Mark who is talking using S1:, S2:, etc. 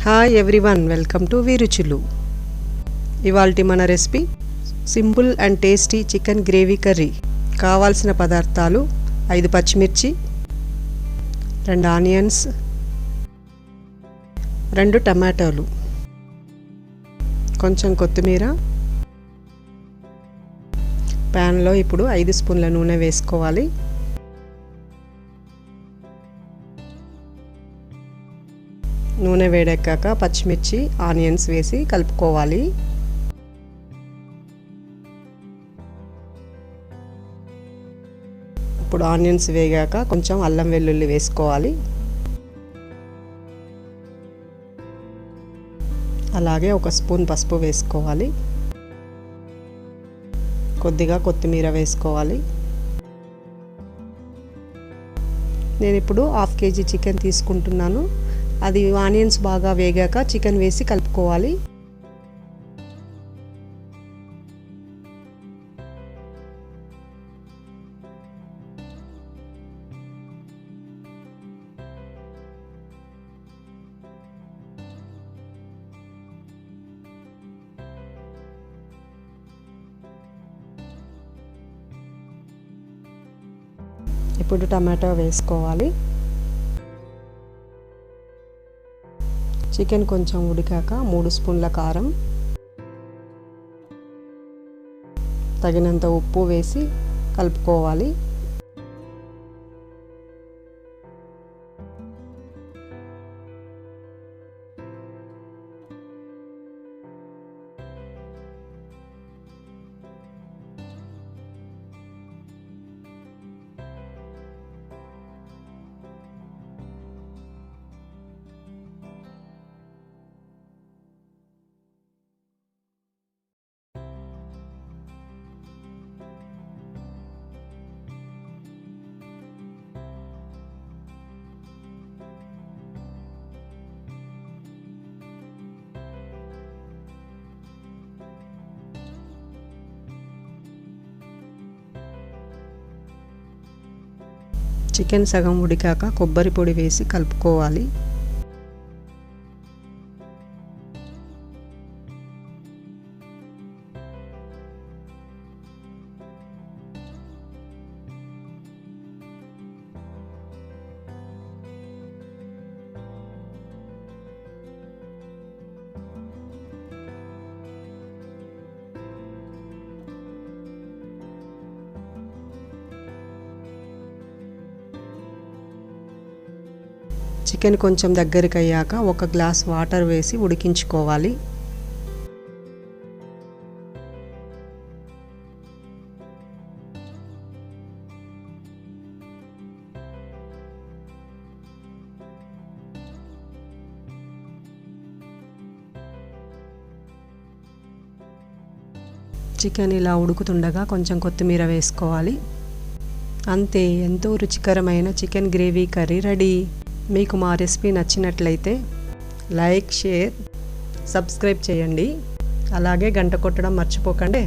S1: Hi everyone, welcome to Veeruchulu. ఇవాల్టి మన recipe simple and tasty chicken gravy curry. కావాల్సిన పదార్థాలు 5 పచ్చిమిర్చి, 2 ఆనియన్స్, 2 టమాటాలు, కొంచెం కొత్తిమీర. ప్యాన్లో ఇప్పుడు 5 స్పూన్ల నూనె వేసుకోవాలి. నూనె వేడెక్కాక పచ్చిమిర్చి, ఆనియన్స్ వేసి కలుపుకోవాలి. ఇప్పుడు ఆనియన్స్ వేగాక కొంచెం అల్లం వెల్లుల్లి వేసుకోవాలి. అలాగే 1 స్పూన్ పసుపు వేసుకోవాలి. కొద్దిగా కొత్తిమీర వేసుకోవాలి. నేను ఇప్పుడు 1/2 కేజీ చికెన్ తీసుకుంటున్నాను. అది ఆనియన్స్ బాగా వేగాక చికెన్ వేసి కలుపుకోవాలి. ఇప్పుడు టమాటో వేసుకోవాలి. చికెన్ కొంచెం ఉడికాక 3 స్పూన్ల కారం, తగినంత ఉప్పు వేసి కలుపుకోవాలి. చికెన్ సగం ఉడికాక కొబ్బరి పొడి వేసి కలుపుకోవాలి. చికెన్ కొంచెం దగ్గరికి అయ్యాక 1 గ్లాస్ వాటర్ వేసి ఉడికించుకోవాలి. చికెన్ ఇలా ఉడుకుతుండగా కొంచెం కొత్తిమీర వేసుకోవాలి. అంతే, ఎంతో రుచికరమైన చికెన్ గ్రేవీ కర్రీ రెడీ. మీకు మా రెసిపీ నచ్చినట్లయితే లైక్, షేర్, సబ్స్క్రైబ్ చేయండి. అలాగే గంట కొట్టడం మర్చిపోకండి.